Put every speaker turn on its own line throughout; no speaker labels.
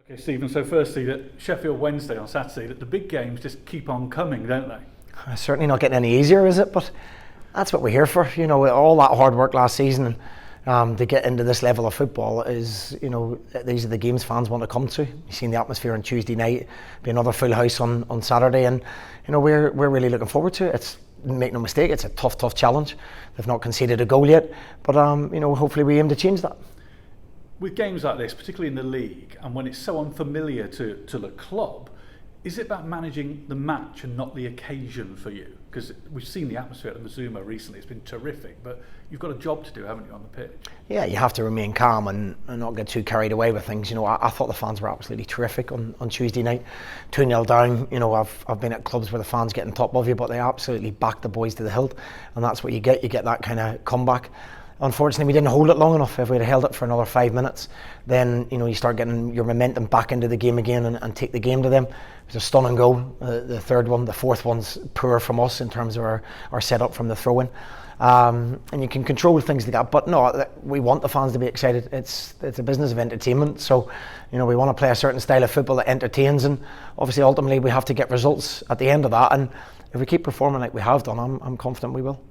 Okay, Stephen, so firstly, that Sheffield Wednesday on Saturday, that the big games just keep on coming, don't they?
It's certainly not getting any easier, is it? But that's what we're here for. You know, all that hard work last season to get into this level of football is, you know, these are the games fans want to come to. You've seen the atmosphere on Tuesday night, be another full house on Saturday, and you know we're really looking forward to it. It's, make no mistake, it's a tough challenge. They've not conceded a goal yet, but you know, hopefully we aim to change that.
With games like this, particularly in the league, and when it's so unfamiliar to the club, is it about managing the match and not the occasion for you? Because we've seen the atmosphere at the Mazuma recently, it's been terrific, but you've got a job to do, haven't you, on the pitch?
Yeah, you have to remain calm and not get too carried away with things. You know, I thought the fans were absolutely terrific on Tuesday night. 2-0 down, you know, I've been at clubs where the fans get on top of you, but they absolutely back the boys to the hilt, and that's what you get that kind of comeback. Unfortunately, we didn't hold it long enough. If we'd have held it for another 5 minutes, then you know you start getting your momentum back into the game again and take the game to them. It was a stunning goal. The third one, the fourth one's poor from us in terms of our setup from the throw-in. And you can control things like that. But no, we want the fans to be excited. It's a business of entertainment. So, you know, we want to play a certain style of football that entertains, and obviously, ultimately, we have to get results at the end of that. And if we keep performing like we have done, I'm confident we will.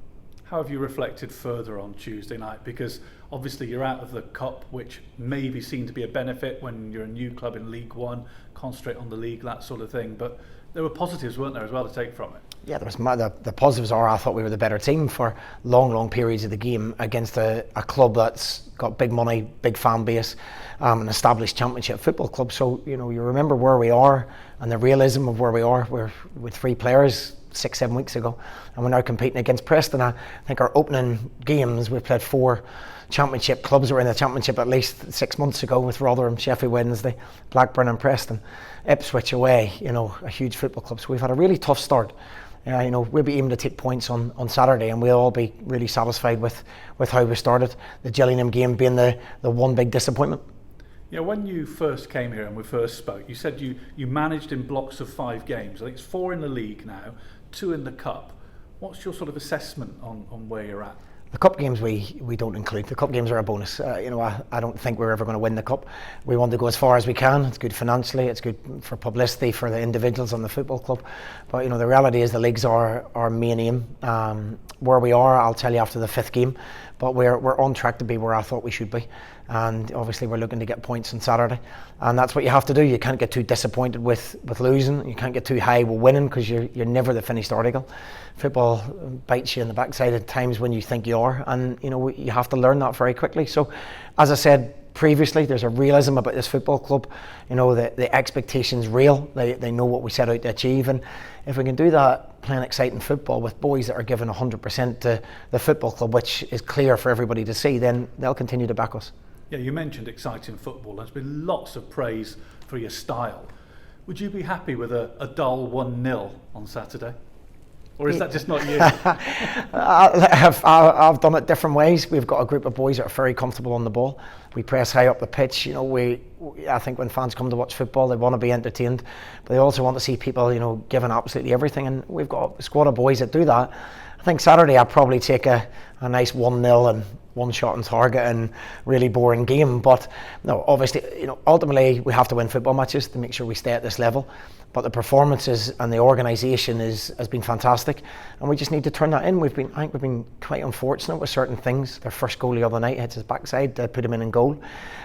How have you reflected further on Tuesday night? Because obviously you're out of the Cup, which may be seen to be a benefit when you're a new club in League One, concentrate on the league, that sort of thing. But there were positives, weren't there, as well, to take from it? Yeah,
there was the positives are I thought we were the better team for long periods of the game against a club that's got big money, big fan base, an established championship football club. So, you know, you remember where we are and the realism of where we are. We're with 3 players 6-7 weeks ago, and we're now competing against Preston. I think our opening games, we've played 4 championship clubs. Were in the championship at least 6 months ago with Rotherham, Sheffield Wednesday, Blackburn and Preston. Ipswich away, you know, a huge football club. So we've had a really tough start. You know, we'll be aiming to take points on Saturday, and we'll all be really satisfied with how we started. The Gillingham game being the one big disappointment.
Yeah, when you first came here and we first spoke, you said you managed in blocks of 5 games. I think it's 4 in the league now, 2 in the Cup. What's your sort of assessment on where you're at?
The Cup games we don't include. The Cup games are a bonus. You know, I don't think we're ever going to win the Cup. We want to go as far as we can. It's good financially. It's good for publicity for the individuals and the football club. But you know, the reality is the leagues are our main aim. Where we are, I'll tell you after the 5th game. But we're on track to be where I thought we should be. And obviously we're looking to get points on Saturday, and that's what you have to do. You can't get too disappointed with losing. You can't get too high with winning, because you're never the finished article. Football bites you in the backside at times when you think you are, and you know you have to learn that very quickly. So, as I said previously, there's a realism about this football club. You know, the expectation's real. They know what we set out to achieve, and if we can do that, playing exciting football with boys that are giving 100% to the football club, which is clear for everybody to see, then they'll continue to back us.
Yeah, you mentioned exciting football. There's been lots of praise for your style. Would you be happy with a dull 1-0 on Saturday? Or is that just not you?
I've done it different ways. We've got a group of boys that are very comfortable on the ball. We press high up the pitch. You know, I think when fans come to watch football, they want to be entertained, but they also want to see people, you know, giving absolutely everything. And we've got a squad of boys that do that. I think Saturday I'll probably take a nice 1-0 and 1 shot on target and really boring game. But no, obviously, you know, ultimately we have to win football matches to make sure we stay at this level. But the performances and the organisation has been fantastic, and we just need to turn that in. I think we've been quite unfortunate with certain things. Their first goal the other night hits his backside, they put him in goal,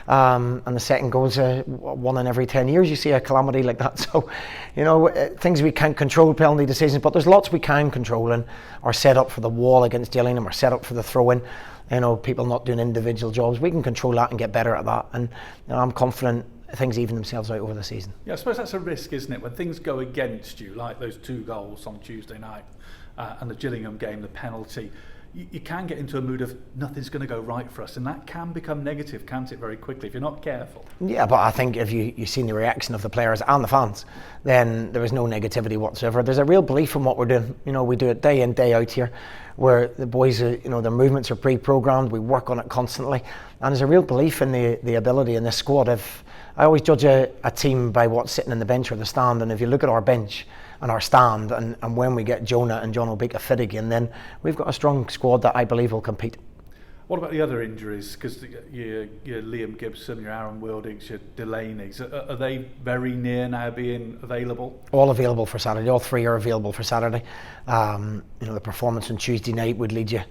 and the second goal's 1 in every 10 years you see a calamity like that. So, you know, things we can't control, penalty decisions, but there's lots we can control, and our set up for the wall against Gillingham, our set up for the throw-in. You know, people not doing individual jobs. We can control that and get better at that, and you know, I'm confident things even themselves out over the season.
Yeah, I suppose that's a risk, isn't it, when things go against you, like those 2 goals on Tuesday night and the Gillingham game, the penalty. You can get into a mood of nothing's going to go right for us, and that can become negative, can't it, very quickly if you're not careful?
Yeah, but I think if you've seen the reaction of the players and the fans, then there is no negativity whatsoever. There's a real belief in what we're doing. You know, we do it day in, day out here, where the boys, you know, their movements are pre-programmed. We work on it constantly, and there's a real belief in the ability in this squad. If I always judge a team by what's sitting in the bench or the stand, and if you look at our bench and our stand, and when we get Jonah and John Obika fit again, then we've got a strong squad that I believe will compete.
What about the other injuries? Because your Liam Gibson, your Aaron Wildings, your Delaney's, are they very near now being available?
All available for Saturday. All three are available for Saturday. The performance on Tuesday night would lead you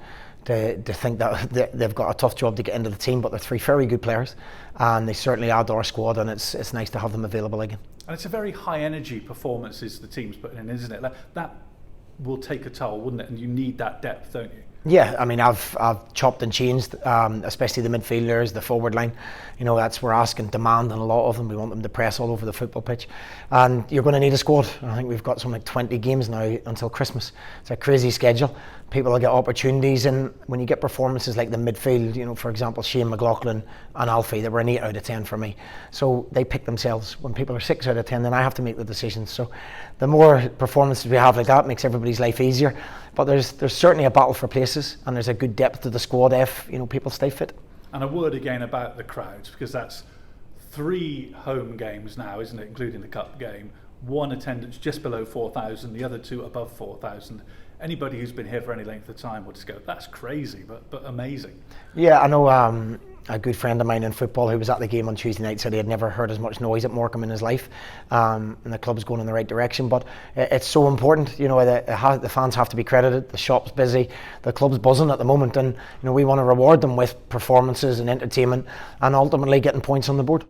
to think that they've got a tough job to get into the team, but they're three very good players, and they certainly add to our squad, and it's nice to have them available again.
And it's a very high energy performances the team's putting in, isn't it? That will take a toll, wouldn't it? And you need that depth, don't you?
Yeah, I mean, I've chopped and changed, especially the midfielders, the forward line. That's we're asking, demanding a lot of them. We want them to press all over the football pitch, and you're going to need a squad. I think we've got something like 20 games now until Christmas. It's a crazy schedule. People will get opportunities, and when you get performances like the midfield, for example, Shane McLaughlin and Alfie, they were an 8 out of 10 for me. So they pick themselves. When people are 6 out of 10, then I have to make the decisions. So the more performances we have like that makes everybody's life easier. But there's certainly a battle for places, and there's a good depth to the squad if people stay fit.
And a word again about the crowds, because that's 3 home games now, isn't it, including the cup game. 1 attendance just below 4,000, the other 2 above 4,000. Anybody who's been here for any length of time would just go, that's crazy, but amazing.
Yeah, I know a good friend of mine in football who was at the game on Tuesday night said he had never heard as much noise at Morecambe in his life, and the club's going in the right direction. But it's so important, the fans have to be credited, the shop's busy, the club's buzzing at the moment, and we want to reward them with performances and entertainment and ultimately getting points on the board.